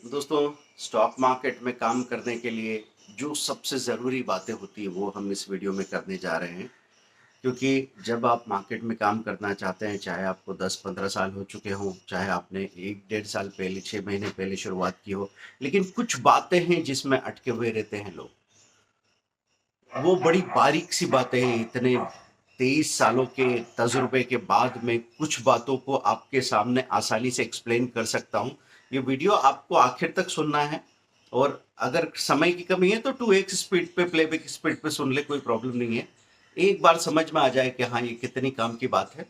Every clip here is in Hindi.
दोस्तों, स्टॉक मार्केट में काम करने के लिए जो सबसे ज़रूरी बातें होती है वो हम इस वीडियो में करने जा रहे हैं। क्योंकि जब आप मार्केट में काम करना चाहते हैं, चाहे आपको 10-15 साल हो चुके हों, चाहे आपने 1 डेढ़ साल पहले 6 महीने पहले शुरुआत की हो, लेकिन कुछ बातें हैं जिसमें अटके हुए रहते हैं लोग। वो बड़ी बारीक सी बातें हैं। इतने 23 सालों के तजुर्बे के बाद में कुछ बातों को आपके सामने आसानी से एक्सप्लेन कर सकता हूँ। ये वीडियो आपको आखिर तक सुनना है और अगर समय की कमी है तो 2x स्पीड पे, प्लेबैक स्पीड पे सुन ले, कोई प्रॉब्लम नहीं है। एक बार समझ में आ जाए कि हाँ, ये कितनी काम की बात है।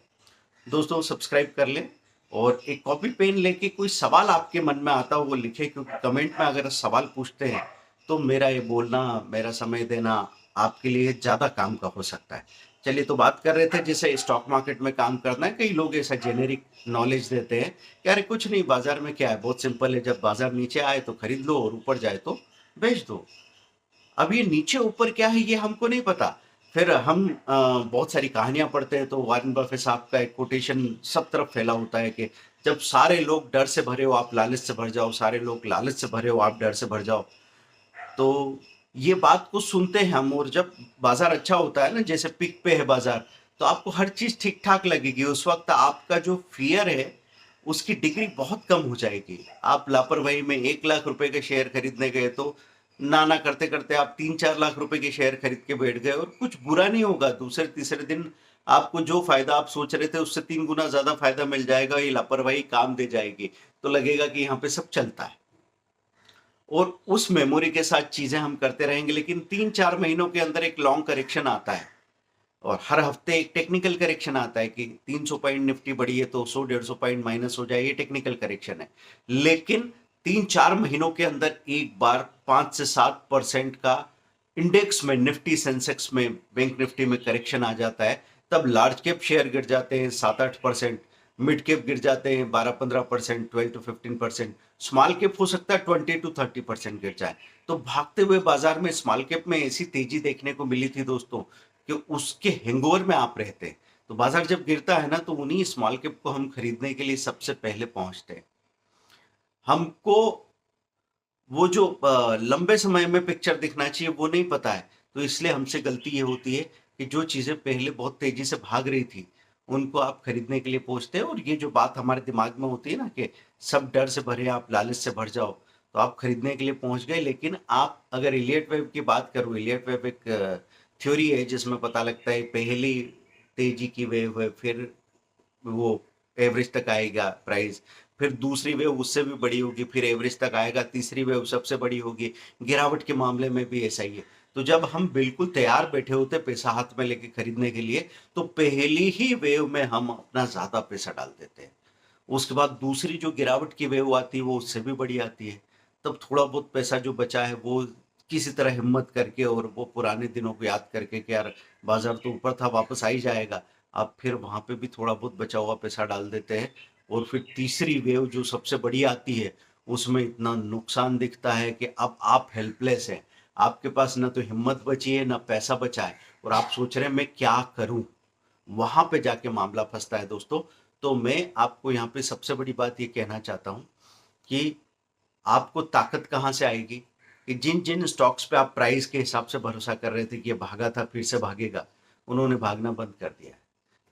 दोस्तों, सब्सक्राइब कर लें और एक कॉपी पेन लेके कोई सवाल आपके मन में आता हो वो लिखें, क्योंकि कमेंट में अगर सवाल पूछते हैं तो मेरा ये बोलना, मेरा समय देना आपके लिए ज़्यादा काम का हो सकता है। चलिए, तो बात कर रहे थे जैसे स्टॉक मार्केट में काम करना है। कई लोग ऐसा जेनेरिक नॉलेज देते हैं कि अरे कुछ नहीं, बाजार में क्या है, बहुत सिंपल है, जब बाजार नीचे आए तो खरीद लो और ऊपर जाए तो बेच दो। अब ये नीचे ऊपर क्या है ये हमको नहीं पता। फिर हम बहुत सारी कहानियां पढ़ते हैं तो वॉरेन बफे साहब का एक कोटेशन सब तरफ फैला होता है कि जब सारे लोग डर से भरे हो आप लालच से भर जाओ, सारे लोग लालच से भरे हो आप डर से भर जाओ। तो ये बात को सुनते हैं हम, और जब बाजार अच्छा होता है ना, जैसे पिक पे है बाजार, तो आपको हर चीज ठीक ठाक लगेगी। उस वक्त आपका जो फियर है उसकी डिग्री बहुत कम हो जाएगी। आप लापरवाही में 1 लाख रुपए के शेयर खरीदने गए तो ना ना करते करते आप 3-4 लाख रुपए के शेयर खरीद के बैठ गए, और कुछ बुरा नहीं होगा। दूसरे तीसरे दिन आपको जो फायदा आप सोच रहे थे उससे 3 गुना ज्यादा फायदा मिल जाएगा। ये लापरवाही काम दे जाएगी, तो लगेगा कि यहाँ पे सब चलता है और उस मेमोरी के साथ चीजें हम करते रहेंगे। लेकिन 3-4 महीनों के अंदर एक लॉन्ग करेक्शन आता है और हर हफ्ते एक टेक्निकल करेक्शन आता है कि 300 पॉइंट निफ्टी बढ़ी है तो 100-150 पॉइंट माइनस हो जाए, ये टेक्निकल करेक्शन है। लेकिन 3-4 महीनों के अंदर एक बार 5 से 7% का इंडेक्स में, निफ्टी सेंसेक्स में, बैंक निफ्टी में करेक्शन आ जाता है। तब लार्ज कैप शेयर गिर जाते हैं 7-8%, मिड कैप गिर जाते हैं 12-15%, 12-15%, स्मॉल कैप हो सकता है 20-30% गिर जाए। तो भागते हुए बाजार में स्मॉल कैप में ऐसी तेजी देखने को मिली थी दोस्तों कि उसके हैंगओवर में आप रहते हैं। तो बाजार जब गिरता है ना तो उन्हीं स्मॉल कैप को हम खरीदने के लिए सबसे पहले पहुंचते हैं। हमको वो जो लंबे समय में पिक्चर दिखना चाहिए वो नहीं पता है। तो इसलिए हमसे गलती ये होती है कि जो चीजें पहले बहुत तेजी से भाग रही थी उनको आप खरीदने के लिए पहुंचते हैं। और ये जो बात हमारे दिमाग में होती है ना कि सब डर से भरे, आप लालच से भर जाओ, तो आप खरीदने के लिए पहुंच गए। लेकिन आप अगर इलियट वेव की बात करो, इलियट वेव एक थ्योरी है जिसमें पता लगता है पहली तेजी की वेव है, फिर वो एवरेज तक आएगा प्राइस, फिर दूसरी वेव उससे भी बड़ी होगी, फिर एवरेज तक आएगा, तीसरी वेव सबसे बड़ी होगी। गिरावट के मामले में भी ऐसा ही है। तो जब हम बिल्कुल तैयार बैठे होते पैसा हाथ में लेके खरीदने के लिए, तो पहली ही वेव में हम अपना ज्यादा पैसा डाल देते हैं। उसके बाद दूसरी जो गिरावट की वेव आती है वो उससे भी बड़ी आती है। तब थोड़ा बहुत पैसा जो बचा है वो किसी तरह हिम्मत करके और वो पुराने दिनों को याद करके कि यार बाजार तो ऊपर था, वापस आ ही जाएगा, आप फिर वहां पे भी थोड़ा बहुत बचा हुआ पैसा डाल देते हैं। और फिर तीसरी वेव जो सबसे बड़ी आती है उसमें इतना नुकसान दिखता है कि अब आप हेल्पलेस हैं। आपके पास ना तो हिम्मत बची है ना पैसा बचा है, और आप सोच रहे हैं मैं क्या करूं। वहां पे जाके मामला फंसता है दोस्तों। तो मैं आपको यहाँ पे सबसे बड़ी बात ये कहना चाहता हूँ कि आपको ताकत कहाँ से आएगी कि जिन जिन स्टॉक्स पे आप प्राइस के हिसाब से भरोसा कर रहे थे कि ये भागा था फिर से भागेगा, उन्होंने भागना बंद कर दिया है।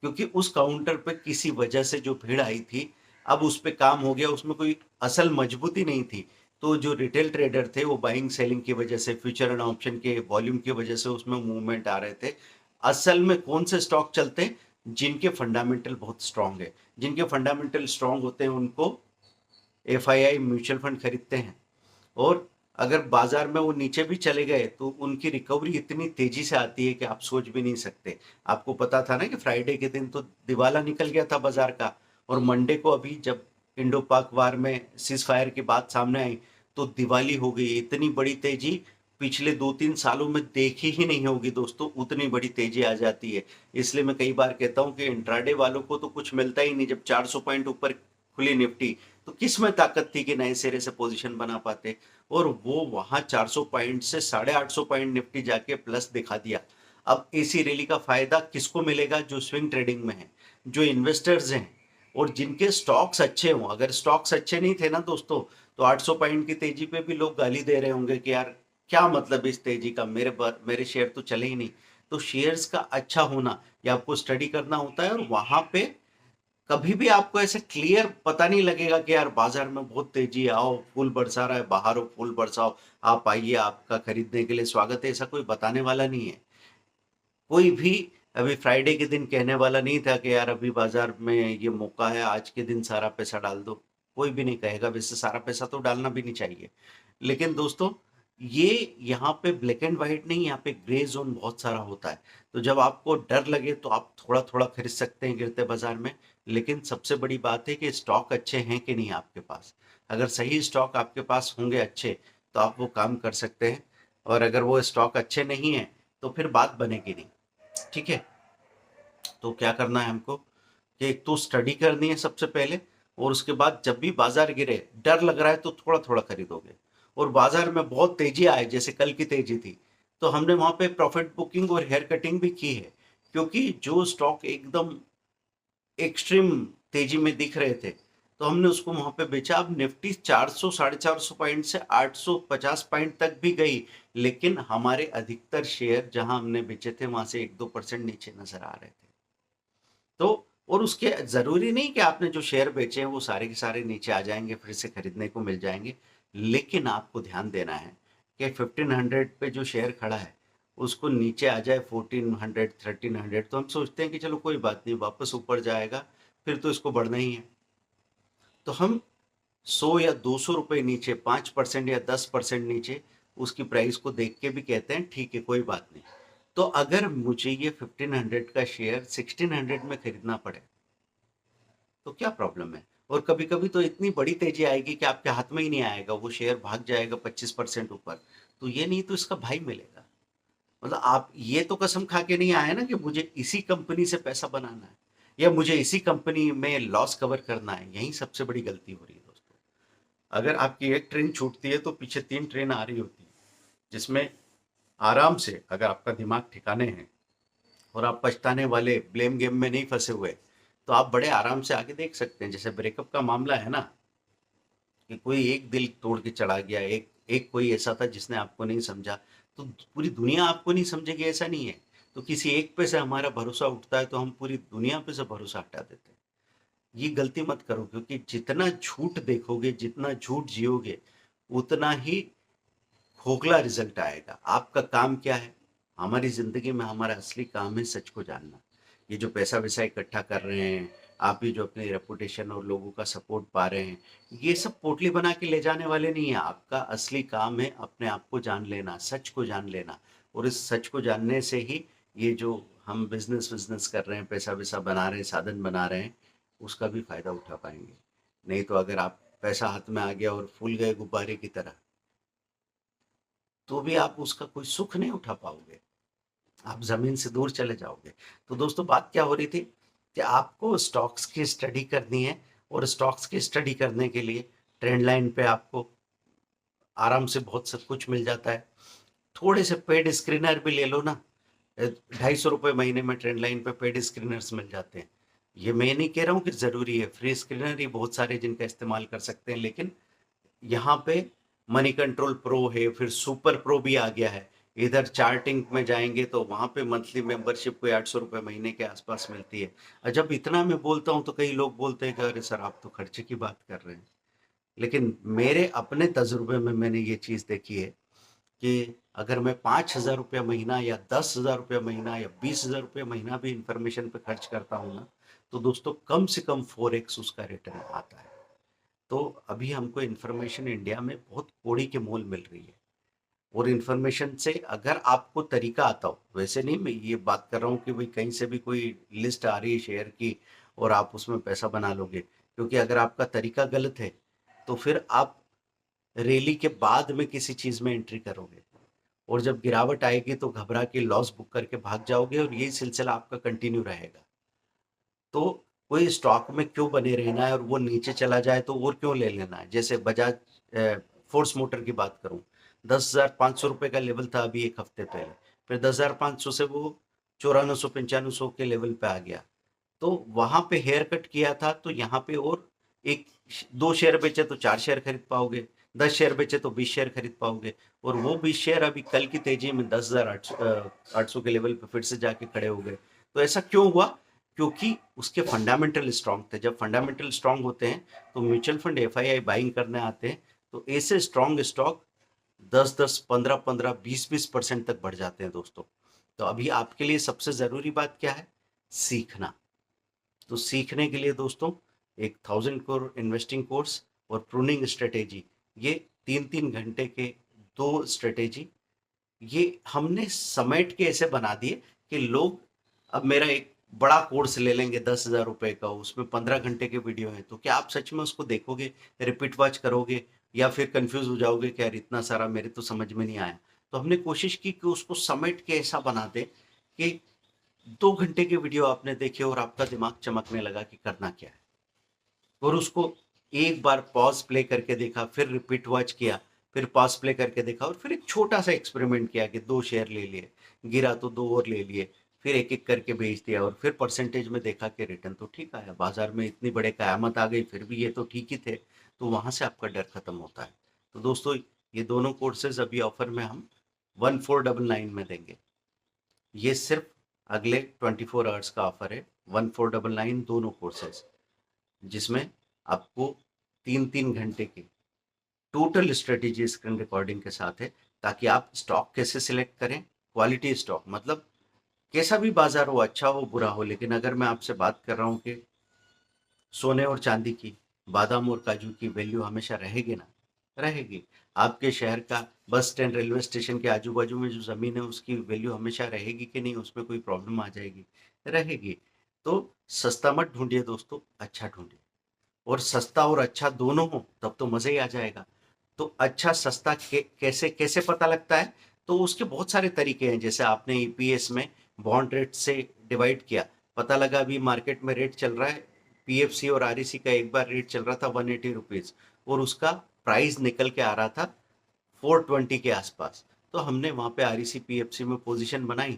क्योंकि उस काउंटर पे किसी वजह से जो भीड़ आई थी, अब उस पे काम हो गया, उसमें कोई असल मजबूती नहीं थी। तो जो रिटेल ट्रेडर थे वो बाइंग सेलिंग की वजह से, फ्यूचर एंड ऑप्शन के वॉल्यूम की वजह से उसमें मूवमेंट आ रहे थे। असल में कौन से स्टॉक चलते हैं? जिनके फंडामेंटल बहुत स्ट्रांग है। जिनके फंडामेंटल स्ट्रांग होते हैं उनको एफआईआई म्यूचुअल फंड खरीदते हैं। और अगर बाजार में वो नीचे भी चले गए तो उनकी रिकवरी इतनी तेजी से आती है कि आप सोच भी नहीं सकते। आपको पता था ना कि फ्राइडे के दिन तो दिवाला निकल गया था बाजार का, और मंडे को अभी जब इंडो पाक वार में सीज फायर की बात सामने आई तो दिवाली हो गई। इतनी बड़ी तेजी पिछले 2-3 सालों में देखी ही नहीं होगी दोस्तों, उतनी बड़ी तेजी आ जाती है। इसलिए मैं कई बार कहता हूं कि इंट्राडे वालों को तो कुछ मिलता ही नहीं। जब 400 पॉइंट ऊपर खुली निफ्टी तो किस में ताकत थी कि नए सिरे से पोजीशन बना पाते। और वो वहां 400 पॉइंट से 850 पॉइंट निफ्टी जाके प्लस दिखा दिया। अब इसी रैली का फायदा किसको मिलेगा? जो स्विंग ट्रेडिंग में है, जो इन्वेस्टर्स हैं, और जिनके स्टॉक्स अच्छे हों, अगर स्टॉक्स अच्छे नहीं थे ना दोस्तों, तो 800 पॉइंट की तेजी पे भी लोग गाली दे रहे होंगे कि यार क्या मतलब इस तेजी का, मेरे शेयर तो चले ही नहीं। तो शेयर्स का अच्छा होना, ये आपको स्टडी करना होता है, और वहां पे कभी भी आपको ऐसे क्लियर पता नहीं लगेगा कि यार बाजार में बहुत तेजी है, आओ फूल बरसा रहा है, बाहर हो फूल बरसाओ, आप आइए, आपका खरीदने के लिए स्वागत है, ऐसा कोई बताने वाला नहीं है। कोई भी अभी फ्राइडे के दिन कहने वाला नहीं था कि यार अभी बाजार में ये मौका है, आज के दिन सारा पैसा डाल दो। कोई भी नहीं कहेगा, वैसे सारा पैसा तो डालना भी नहीं चाहिए। लेकिन दोस्तों, ये यहाँ पे ब्लैक एंड व्हाइट नहीं, यहाँ पे ग्रे जोन बहुत सारा होता है। तो जब आपको डर लगे तो आप थोड़ा थोड़ा खरीद सकते हैं गिरते बाजार में। लेकिन सबसे बड़ी बात है कि स्टॉक अच्छे हैं कि नहीं आपके पास। अगर सही स्टॉक आपके पास होंगे अच्छे, तो आप वो काम कर सकते हैं। और अगर वो स्टॉक अच्छे नहीं है, तो फिर बात बनेगी नहीं। ठीक है। तो क्या करना है हमको कि एक तो स्टडी करनी है सबसे पहले, और उसके बाद जब भी बाजार गिरे, डर लग रहा है तो थोड़ा थोड़ा खरीदोगे। और बाजार में बहुत तेजी आए, जैसे कल की तेजी थी, तो हमने वहां पे प्रॉफिट बुकिंग और हेयर कटिंग भी की है। क्योंकि जो स्टॉक एकदम एक्सट्रीम तेजी में दिख रहे थे, तो हमने उसको वहां पे बेचा। अब निफ्टी 400 450 पॉइंट से 850 पॉइंट तक भी गई, लेकिन हमारे अधिकतर शेयर जहां हमने बेचे थे वहां से 1-2% नीचे नजर आ रहे थे। तो और उसके जरूरी नहीं कि आपने जो शेयर बेचे हैं वो सारे के सारे नीचे आ जाएंगे, फिर से खरीदने को मिल जाएंगे। लेकिन आपको ध्यान देना है कि 1500 पे जो शेयर खड़ा है, उसको नीचे आ जाए 1400 1300, तो हम सोचते हैं कि चलो कोई बात नहीं, वापस ऊपर जाएगा, फिर तो इसको बढ़ना ही है। तो हम 100 या 200 रुपए नीचे, 5% या 10% नीचे उसकी प्राइस को देख के भी कहते हैं ठीक है, कोई बात नहीं। तो अगर मुझे ये 1500 का शेयर 1600 में खरीदना पड़े, तो क्या प्रॉब्लम है। और कभी कभी तो इतनी बड़ी तेजी आएगी कि आपके हाथ में ही नहीं आएगा, वो शेयर भाग जाएगा 25% ऊपर। तो ये नहीं तो इसका भाई मिलेगा। मतलब आप ये तो कसम खा के नहीं आए ना कि मुझे इसी कंपनी से पैसा बनाना है, या मुझे इसी कंपनी में लॉस कवर करना है। यही सबसे बड़ी गलती हो रही है दोस्तों। अगर आपकी एक ट्रेन छूटती है तो पीछे 3 ट्रेन आ रही होती है, जिसमें आराम से, अगर आपका दिमाग ठिकाने हैं और आप पछताने वाले ब्लेम गेम में नहीं फंसे हुए, तो आप बड़े आराम से आगे देख सकते हैं। जैसे ब्रेकअप का मामला है ना, कि कोई एक दिल तोड़ के चला गया, एक एक कोई ऐसा था जिसने आपको नहीं समझा, तो पूरी दुनिया आपको नहीं समझेगी ऐसा नहीं है। तो किसी एक पे से हमारा भरोसा उठता है तो हम पूरी दुनिया पे से भरोसा हटा देते हैं। ये गलती मत करो, क्योंकि जितना झूठ देखोगे, जितना झूठ जियोगे, उतना ही खोखला रिजल्ट आएगा। आपका काम क्या है? हमारी जिंदगी में हमारा असली काम है सच को जानना। ये जो पैसा वैसा इकट्ठा कर रहे हैं, आप ही जो अपनी रेपुटेशन और लोगों का सपोर्ट पा रहे हैं, ये सब पोटली बना के ले जाने वाले नहीं है। आपका असली काम है अपने आप को जान लेना, सच को जान लेना। और इस सच को जानने से ही ये जो हम बिजनेस बिजनेस कर रहे हैं, पैसा वैसा बना रहे हैं, साधन बना रहे हैं, उसका भी फायदा उठा पाएंगे। नहीं तो अगर आप पैसा हाथ में आ गया और फूल गए गुब्बारे की तरह, तो भी आप उसका कोई सुख नहीं उठा पाओगे, आप जमीन से दूर चले जाओगे। तो दोस्तों, बात क्या हो रही थी कि आपको स्टॉक्स की स्टडी करनी है, और स्टॉक्स की स्टडी करने के लिए ट्रेंड लाइन पे आपको आराम से बहुत सब कुछ मिल जाता है। थोड़े से पेड स्क्रीनर भी ले लो ना, 250 रुपये महीने में ट्रेंड लाइन पे पेड स्क्रीनर्स मिल जाते हैं। ये मैं नहीं कह रहा हूँ कि जरूरी है, फ्री स्क्रीनर ही बहुत सारे जिनका इस्तेमाल कर सकते हैं। लेकिन यहाँ पे मनी कंट्रोल प्रो है, फिर सुपर प्रो भी आ गया है। इधर चार्टिंग में जाएंगे तो वहां पे मंथली मेंबरशिप कोई 800 रुपये महीने के आसपास मिलती है। और जब इतना मैं बोलता हूँ तो कई लोग बोलते हैं कि अरे सर, आप तो खर्चे की बात कर रहे हैं। लेकिन मेरे अपने तजुर्बे में मैंने ये चीज देखी है कि अगर मैं 5,000 रुपया महीना या 10,000 रुपया महीना या 20,000 रुपया महीना भी इंफॉर्मेशन पे खर्च करता हूँ ना, तो दोस्तों कम से कम 4x उसका रिटर्न आता है। तो अभी हमको इन्फॉर्मेशन इंडिया में बहुत कौड़ी के मोल मिल रही है। और इन्फॉर्मेशन से अगर आपको तरीका आता हो, वैसे नहीं मैं ये बात कर रहा हूँ कि भाई कहीं से भी कोई लिस्ट आ रही है शेयर की और आप उसमें पैसा बना लोगे। क्योंकि अगर आपका तरीका गलत है, तो फिर आप रैली के बाद में किसी चीज में एंट्री करोगे, और जब गिरावट आएगी तो घबरा के लॉस बुक करके भाग जाओगे, और यही सिलसिला आपका कंटिन्यू रहेगा। तो कोई स्टॉक में क्यों बने रहना है, और वो नीचे चला जाए तो और क्यों ले लेना है। जैसे बजाज फोर्स मोटर की बात करूं, 10,500 रुपये का लेवल था अभी एक हफ्ते पहले, फिर 10,500 से वो 9400 9500 के लेवल पे आ गया। तो वहां पे हेयर कट किया था, तो यहाँ पे और एक 2 शेयर बेचे तो 4 शेयर खरीद पाओगे, 10 शेयर बेचे तो 20 शेयर खरीद पाओगे, और वो 20 शेयर अभी कल की तेजी में 10,800 के लेवल पे फिर से जाके खड़े हो गए। तो ऐसा क्यों हुआ? क्योंकि उसके फंडामेंटल स्ट्रांग थे। जब फंडामेंटल स्ट्रांग होते हैं तो म्यूचुअल फंड एफआईआई बाइंग करने आते हैं, तो ऐसे स्ट्रांग स्टॉक 10-10, 15-15, 20-20% तक बढ़ जाते हैं दोस्तों। तो अभी आपके लिए सबसे जरूरी बात क्या है? सीखना। तो सीखने के लिए दोस्तों एक 1000 करोड़ इन्वेस्टिंग कोर्स और प्रूनिंग स्ट्रेटेजी, ये 3-3 घंटे के 2 स्ट्रेटेजी, ये हमने समेट के ऐसे बना दिए कि लोग अब मेरा एक बड़ा कोर्स ले लेंगे 10,000 रुपए का, उसमें 15 घंटे के वीडियो है, तो क्या आप सच में उसको देखोगे, रिपीट वॉच करोगे, या फिर कंफ्यूज हो जाओगे कि यार इतना सारा मेरे तो समझ में नहीं आया? तो हमने कोशिश की कि उसको समेट के ऐसा बना दे कि 2 घंटे के वीडियो आपने देखे और आपका दिमाग चमकने लगा कि करना क्या है, और उसको एक बार पॉज प्ले करके देखा, फिर रिपीट वॉच किया, फिर पॉज प्ले करके देखा, और फिर एक छोटा सा एक्सपेरिमेंट किया कि 2 शेयर ले लिए, गिरा तो 2 और ले लिए, फिर एक एक करके बेच दिया, और फिर परसेंटेज में देखा कि रिटर्न तो ठीक आया, बाजार में इतनी बड़े कयामत आ गई फिर भी ये तो ठीक ही थे। तो वहां से आपका डर खत्म होता है। तो दोस्तों ये दोनों कोर्सेज अभी ऑफर में हम 1499 में देंगे। ये सिर्फ अगले 24 आवर्स का ऑफर है, 1499 दोनों कोर्सेज, जिसमें आपको 3-3 घंटे की टोटल स्ट्रेटेजी स्क्रीन रिकॉर्डिंग के साथ है, ताकि आप स्टॉक कैसे सिलेक्ट करें, क्वालिटी स्टॉक, मतलब कैसा भी बाजार हो, अच्छा हो बुरा हो, लेकिन अगर मैं आपसे बात कर रहा हूँ कि सोने और चांदी की, बादाम और काजू की वैल्यू हमेशा रहेगी ना, रहेगी। आपके शहर का बस स्टैंड, रेलवे स्टेशन के आजू बाजू में जो जमीन है उसकी वैल्यू हमेशा रहेगी कि नहीं, उसमें कोई प्रॉब्लम आ जाएगी? रहेगी। तो सस्ता मत ढूंढिए दोस्तों, अच्छा ढूंढिए, और सस्ता और अच्छा दोनों हो तब तो मजा ही आ जाएगा। तो अच्छा सस्ता कैसे कैसे पता लगता है? तो उसके बहुत सारे तरीके हैं। जैसे आपने ईपीएस में बॉन्ड रेट से डिवाइड किया, पता लगा अभी मार्केट में रेट चल रहा है, पीएफसी और आरईसी का एक बार रेट चल रहा था 180 रुपीज, और उसका प्राइस निकल के आ रहा था 420 के आसपास। तो हमने वहां पे आरईसी पीएफसी में पोजीशन बनाई,